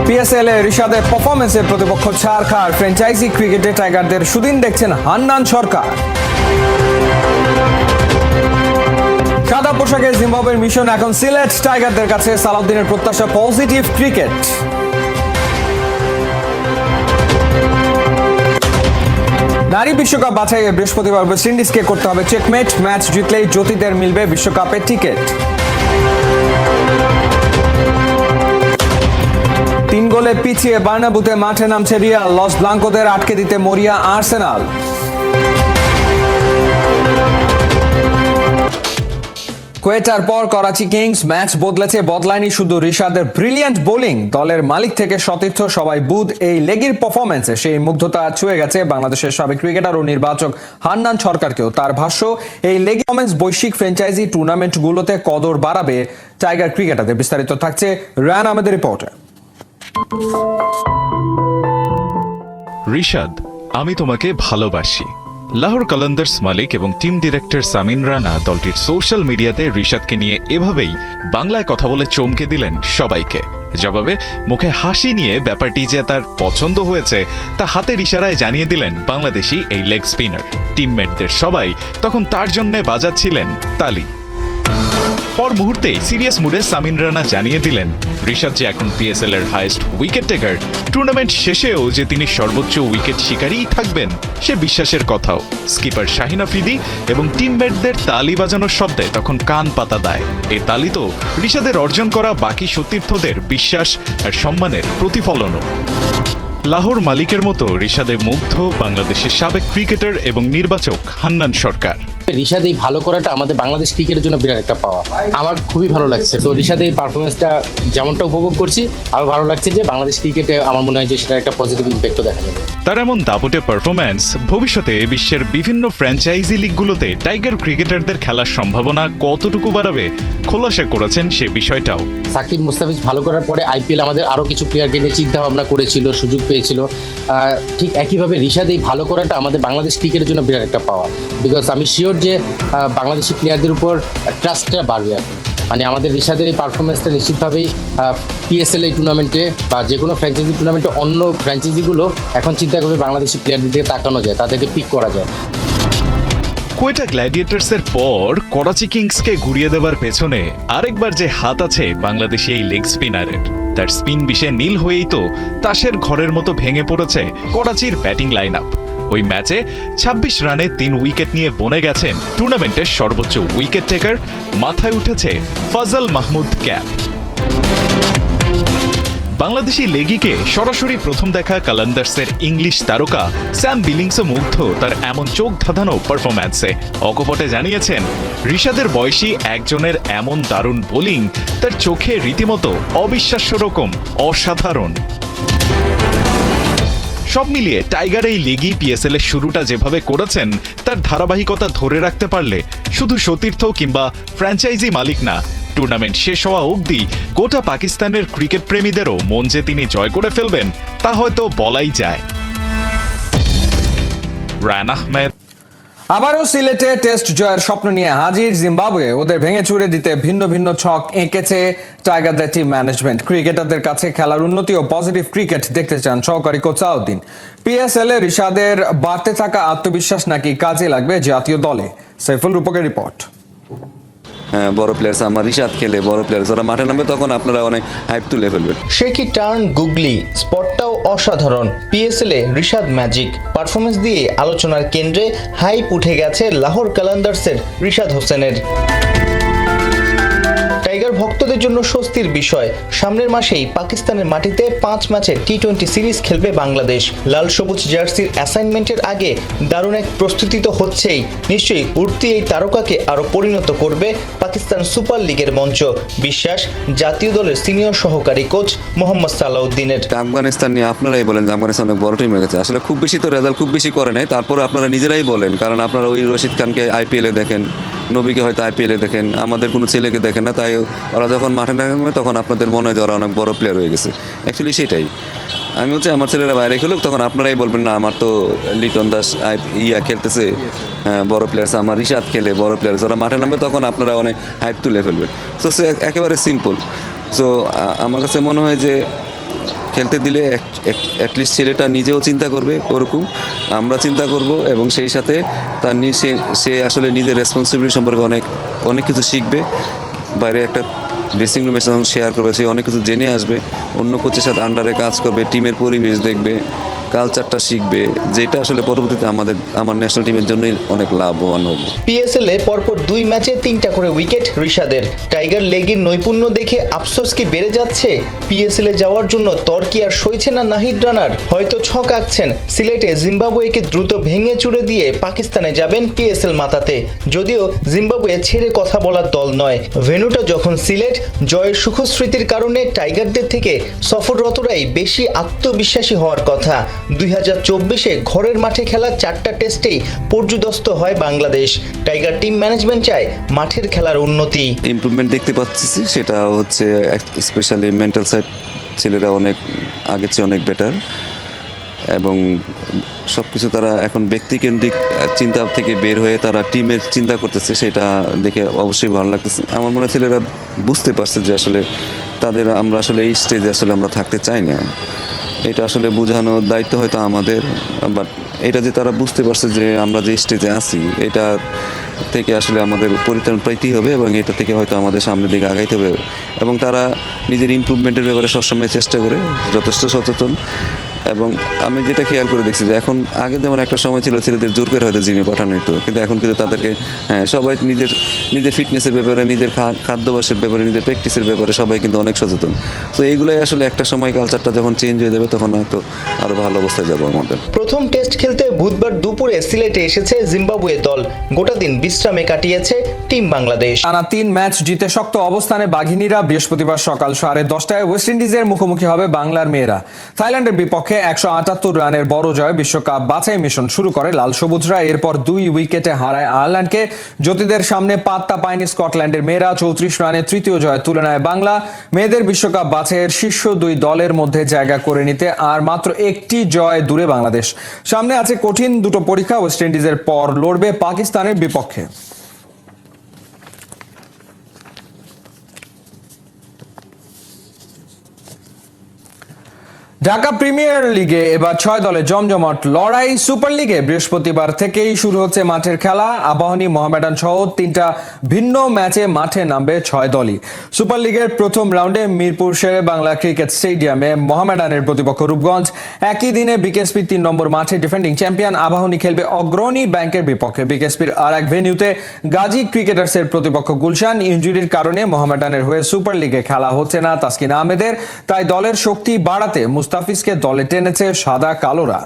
PSL এ রিশাদের পারফরমেন্সে প্রতিপক্ষ ছাড়খাড়। Franchise ক্রিকেটে টাইগারদের সুদিন দেখছেন হান্নান সরকার। সাদা পোশাকে জিম্বাবুয়ের মিশন এখন সিলেট টাইগারদের কাছে। সালাউদ্দিনের প্রত্যাশা পজিটিভ ক্রিকেট। নারী বিশ্বকাপ বাছাইয়ে বৃহস্পতিবার ওয়েস্ট ইন্ডিজকে করতে হবে চেকমেট। ম্যাচ জিতলেই জ্যোতিদের মিলবে বিশ্বকাপের টিকিট। 3 গোলে পিছিয়ে বার্নাবুতে মাঠে নামছে রিয়াল। লস ব্লাঙ্কোদের আটকে দিতে মরিয়া আর্সেনাল। কোয়েটার পর করাচি কিংস ম্যাচ বদলায়নি শুধু রিশাদের ব্রিলিয়ান্ট বোলিং। দলের মালিক থেকে সতীর্থ সবাই বুধ এই লেগির পারফরমেন্সে সেই মুগ্ধতা ছুঁয়ে গেছে বাংলাদেশের সাবেক ক্রিকেটার ও নির্বাচক হান্নান সরকারকেও। তার ভাষ্য, এই লেগি পারফরমেন্স বৈশ্বিক ফ্র্যাঞ্চাইজি টুর্নামেন্টগুলোতে কদর বাড়াবে টাইগার ক্রিকেটারদের। বিস্তারিত থাকছে রায়ান আহমেদের রিপোর্টে। রিশাদ, আমি তোমাকে ভালোবাসি। লাহোর কালান্দার্স মালিক এবং টিম ডিরেক্টর সামিন রানা দলটির সোশ্যাল মিডিয়াতে রিশাদকে নিয়ে এভাবেই বাংলায় কথা বলে চমকে দিলেন সবাইকে। জবাবে মুখে হাসি নিয়ে ব্যাপারটি যে তার পছন্দ হয়েছে তা হাতের ইশারায় জানিয়ে দিলেন বাংলাদেশি এই লেগ স্পিনার। টিমমেটদের সবাই তখন তার জন্য বাজাচ্ছিলেন তালি। পর মুহূর্তে সিরিয়াস মুডে সামিন রানা জানিয়ে দিলেন রিশাদ যে এখন পিএসএল এর হাইয়েস্ট উইকেট টেকার। টুর্নামেন্ট শেষেও যে তিনি সর্বোচ্চ উইকেট শিকারীই থাকবেন সে বিশ্বাসের কথাও। স্কিপার শাহিন আফ্রিদি এবং টিমমেটদের তালি বাজানোর শব্দে তখন কান পাতা দেয়। এই তালি তো রিশাদের অর্জন করা বাকি সতীর্থদের বিশ্বাস আর সম্মানের প্রতিফলনও। লাহোর মালিকের মতো রিশাদে মুগ্ধ বাংলাদেশের সাবেক ক্রিকেটার এবং নির্বাচক হান্নান সরকার। রিশাদ এই ভালো করাটা আমাদের বাংলাদেশ ক্রিকেটের জন্য বিরাট একটা পাওয়া। আমার খুবই ভালো লাগছে। তো রিশাদ এই পারফরমেন্সটা যেমনটা উপভোগ করছি, আরো ভালো লাগছে যে বাংলাদেশ ক্রিকেটে আমার মনে হয় যে সেটা একটা পজিটিভ ইম্প্যাক্টও দেখা যাবে। তার এমন দাপটে পারফরম্যান্স ভবিষ্যতে বিশ্বের বিভিন্ন ফ্র্যাঞ্চাইজি লিগগুলোতে টাইগার ক্রিকেটারদের খেলার সম্ভাবনা কতটুকু বাড়াবে খোলাসা করেছেন সে বিষয়টাও। সাকিব মুস্তাফিজ ভালো করার পরে আইপিএল আমাদের আরো কিছু প্লেয়ারকে নিয়ে চিন্তা ভাবনা করেছিল, সুযোগ পেয়েছিল। ঠিক একইভাবে রিশাদ এই ভালো করাটা আমাদের বাংলাদেশ ক্রিকেটের জন্য বিরাট একটা পাওয়া। বিকজ আমি শিওর যে বাংলাদেশি প্লেয়ারদের উপর ট্রাস্টটা বাড়বে। মানে আমাদের রিশাদের এই পারফরমেন্সটা নিশ্চিতভাবেই পিএসএল এই টুর্নামেন্টে বা যে কোনো ফ্র্যাঞ্চাইজি টুর্নামেন্টে অন্য ফ্র্যাঞ্চাইজিগুলো এখন চিন্তা করবে বাংলাদেশি প্লেয়ারদের দিকে তাকানো যায়, তাদেরকে পিক করা যায়। কোয়েটা গ্ল্যাডিয়েটার্সের পর করাচি কিংসকে ঘুরিয়ে দেওয়ার পেছনে আরেকবার যে হাত আছে বাংলাদেশি এই লেগ স্পিনারের। তার স্পিন বিষে নীল হয়েই তো তাসের ঘরের মতো ভেঙে পড়েছে করাচির ব্যাটিং লাইন আপ। ওই ম্যাচে 26 রানে 3 উইকেট নিয়ে বনে গেছেন টুর্নামেন্টের সর্বোচ্চ উইকেট টেকার। মাথায় উঠেছে ফজল মাহমুদ ক্যাপ। বাংলাদেশি লেগিকে সরাসরি প্রথম দেখা কালান্দার্সের ইংলিশ তারকা স্যাম বিলিংসও মুগ্ধ তার এমন চোখ ধাঁধানো পারফরম্যান্সে। অকপটে জানিয়েছেন রিশাদের বয়সী একজনের এমন দারুণ বোলিং তার চোখে রীতিমতো অবিশ্বাস্য রকম অসাধারণ। সব মিলিয়ে টাইগার এই লিগই পিএসএল এর শুরুটা যেভাবে করেছেন তার ধারাবাহিকতা ধরে রাখতে পারলে শুধু সতীর্থ কিংবা ফ্র্যাঞ্চাইজি মালিক না, টুর্নামেন্ট শেষ হওয়া অবধি গোটা পাকিস্তানের ক্রিকেট প্রেমীদেরও মন যে তিনি জয় করে ফেলবেন তা হয়তো বলাই যায়। রায়ান আহমেদ। আবারও সিলেটে টেস্ট জয়ের স্বপ্ন নিয়ে হাজির জিম্বাবুয়ে। ওদের ভেঙে চুরে দিতে ভিন্ন ভিন্ন ছক এঁকেছে টাইগারদের টিম ম্যানেজমেন্ট। ক্রিকেটারদের কাছে খেলার উন্নতি ও পজিটিভ ক্রিকেট দেখতে চান সহকারী কোচ সালাউদ্দিন। পিএসএল এ রিশাদের বাড়তে থাকা আত্মবিশ্বাস নাকি কাজে লাগবে জাতীয় দলে। সাইফুল রূপকের রিপোর্ট। হ্যাঁ, বড় প্লেয়ার্স আমার রিশাদ খেলে বড় প্লেয়ার্স ওরা মাঠে নামবে তখন আপনারা অনেক হাইপ তুলে ফেলবেন। সে কি টার্ন গুগলি, স্পটটাও অসাধারণ। পিএসএল এ রিশাদ ম্যাজিক পারফরমেন্স দিয়ে আলোচনার কেন্দ্রে হাইপ উঠে গেছে লাহোর কালান্দার্সের রিশাদ হোসেনের। টাইগার ভক্তদের জন্য স্বস্তির বিষয়, সামনের মাসেই পাকিস্তানের মাটিতে 5 ম্যাচের টি20 সিরিজ খেলবে বাংলাদেশ। লাল সবুজ জার্সির অ্যাসাইনমেন্টের আগে দারুণ এক প্রস্তুতি তো হচ্ছেই, নিশ্চয়ই উঠতি এই তারকাকে আরো পরিণত করবে পাকিস্তান সুপার লিগের মঞ্চ। বিশ্বাস জাতীয় দলের সিনিয়র সহকারী কোচ মোহাম্মদ সালাউদ্দিনের। আফগানিস্তান নিয়ে আপনারাই বলেন যে আফগানিস্তান অনেক বড় টিম হয়ে গেছে। আসলে খুব বেশি তো রেজাল্ট খুব বেশি করে নাই, তারপরে আপনারা নিজেরাই বলেন, কারণ আপনারা ওই রশিদ খানকে আইপিএলে দেখেন, নবীকে হয়তো আইপিএলে দেখেন, আমাদের কোনো ছেলেকে দেখেন না। তাই ওরা যখন মাঠে নামবে তখন আপনাদের মনে হয় যে ওরা অনেক বড় প্লেয়ার হয়ে গেছে। অ্যাকচুয়ালি সেটাই আমি হচ্ছে আমার ছেলেরা বাইরে খেলুক, তখন আপনারাই বলবেন না আমার তো লিটন দাস খেলতেছে বড় প্লেয়ার্স, আমার রিশাদ খেলে বড় প্লেয়ার্স, ওরা মাঠে নামবে তখন আপনারা অনেক হাইপ তুলে ফেলবেন। সো সে একেবারে সিম্পল। সো আমার কাছে মনে হয় যে খেলতে দিলে অ্যাটলিস্ট ছেলেটা নিজেও চিন্তা করবে ওরকম, আমরা চিন্তা করব, এবং সেই সাথে তার সে আসলে নিজের রেসপন্সিবিলিটি সম্পর্কে অনেক কিছু শিখবে। বাইরে একটা ড্রেসিং রুমের সাথে শেয়ার করবে, সে অনেক কিছু জেনে আসবে, অন্য কোচের সাথে আন্ডারে কাজ করবে, টিমের পরিবেশ দেখবে, কালচারটা শিখবে, যেটা আসলে পরবর্তীতে আমার ন্যাশনাল টিমের জন্যই অনেক লাভবান হবে। পিএসএল এ পরপর 2 ম্যাচে 3টা করে উইকেট রিশাদের। টাইগার লেগের নৈপুণ্য দেখে আফসোস কি বেড়ে যাচ্ছে? পিএসএল এ যাওয়ার জন্য তর্কি আর সইছে না নাহিদ রানার? হয়তো ছক আঁকছেন সিলেটে জিম্বাবুয়েকে দ্রুত ভেঙে চুরে দিয়ে পাকিস্তানে যাবেন পিএসএল মাতাতে। যদিও জিম্বাবুয়ে ছেড়ে কথা বলার দল নয়, ভেন্যুটা যখন সিলেট, জয়ের সুখস্মৃতির কারণে টাইগারদের থেকে সফররতরাই বেশি আত্মবিশ্বাসী হওয়ার কথা। 2024-এ ঘরের মাঠে খেলা 4টা টেস্টেই পর্যুদস্ত হয় বাংলাদেশ। টাইগার টিম ম্যানেজমেন্ট চায় মাঠের খেলার উন্নতি। ইমপ্রুভমেন্ট দেখতে পাচ্ছি, সেটা হচ্ছে স্পেশালি মেন্টাল সাইড, ছেলেরা অনেক আগের চেয়ে অনেক বেটার, এবং সব কিছু তারা এখন ব্যক্তিকেন্দ্রিক চিন্তা থেকে বের হয়ে তারা টিমের চিন্তা করতেছে, সেটা দেখে অবশ্যই ভালো লাগতেছে। আমার মনে হয় ছেলেরা বুঝতে পারছে যে আসলে আমরা আসলে এই স্টেজে আসলে আমরা থাকতে চাই না। এটা আসলে বোঝানোর দায়িত্ব হয়তো আমাদের, বাট এটা যে তারা বুঝতে পারছে যে আমরা যে স্টেজে আছি এটা থেকে আসলে আমাদের পরিত্রাণ পাইতেই হবে, এবং এটা থেকে হয়তো আমাদের সামনের দিকে আগাইতে হবে, এবং তারা নিজের ইমপ্রুভমেন্টের ব্যাপারে সবসময় চেষ্টা করে, যথেষ্ট সচেতন। এবং আমি যেটা খেয়াল করে দেখছি যে এখন আগে যেমন একটা সময় ছিল ছেলেদের জোর করে হয়তো জিমে পাঠানো হতো, কিন্তু এখন কিন্তু তাদেরকে সবাই নিজের ফিটনেসের ব্যাপারে, নিজের খাদ্যাভ্যাসের ব্যাপারে, নিজের প্র্যাকটিসের ব্যাপারে সবাই কিন্তু অনেক সচেতন। তো এইগুলোই আসলে একটা সময় কালচারটা যখন চেঞ্জ হয়ে যাবে তখন হয়তো আরও ভালো অবস্থায় যাবো আমাদের। প্রথম টেস্ট খেলতে বুধবার দুপুরে সিলেটে এসেছে জিম্বাবুয়ে দল। গোটা দিন বিশ্রামে কাটিয়েছে টিম বাংলাদেশ। টানা 3 ম্যাচ জিতে শক্ত অবস্থানে বাঘিনীরা বৃহস্পতিবার সকাল 10:30টায় ওয়েস্ট ইন্ডিজের মুখোমুখি হবে বাংলার মেয়েরা। থাইল্যান্ডের বিপক্ষে 178 রানের বড় জয় বিশ্বকাপ বাছাই মিশন শুরু করে লাল সবুজরা। এরপর 2 উইকেটে হারায় আয়ারল্যান্ডকে। জ্যোতিদের সামনে পাত্তা পায়নি স্কটল্যান্ডের মেয়েরা। 34 রানে তৃতীয় জয় তুলে নেয় বাংলা। মেয়েদের বিশ্বকাপ বাছাইয়ের শীর্ষ 2 দলের মধ্যে জায়গা করে নিতে আর মাত্র একটি জয় দূরে বাংলাদেশ। সামনে আছে কঠিন দুটো পরীক্ষা। ওয়েস্ট ইন্ডিজের পর লড়বে পাকিস্তানের বিপক্ষে। ঢাকা প্রিমিয়ার লিগে এবার 6 দলে জমজমাট লড়াই। সুপার লিগে বৃহস্পতিবার থেকেই শুরু হচ্ছে মাঠের খেলা। আবাহনী, মোহামেডান সহ 3টা ভিন্ন ম্যাচে মাঠে নামবে 6 দলই। সুপার লিগের প্রথম রাউন্ডে মিরপুর শেরে বাংলা ক্রিকেট স্টেডিয়ামে মোহামেডানের প্রতিপক্ষ রূপগঞ্জ। একই দিনে বিকেএসপি 3 নম্বর মাঠে ডিফেন্ডিং চ্যাম্পিয়ন আবাহনী খেলবে অগ্রণী ব্যাংকের বিপক্ষে। বিকেএসপির আর এক ভেন্যুতে গাজী ক্রিকেটার্সের প্রতিপক্ষ গুলশান। ইনজুরির কারণে মোহামেডানের হয়ে সুপার লিগে খেলা হচ্ছে না তাসকিন আহমেদের, তাই দলের শক্তি বাড়াতে মুস্তাফিজকে দলে টেনেছে সাদা কালোরা।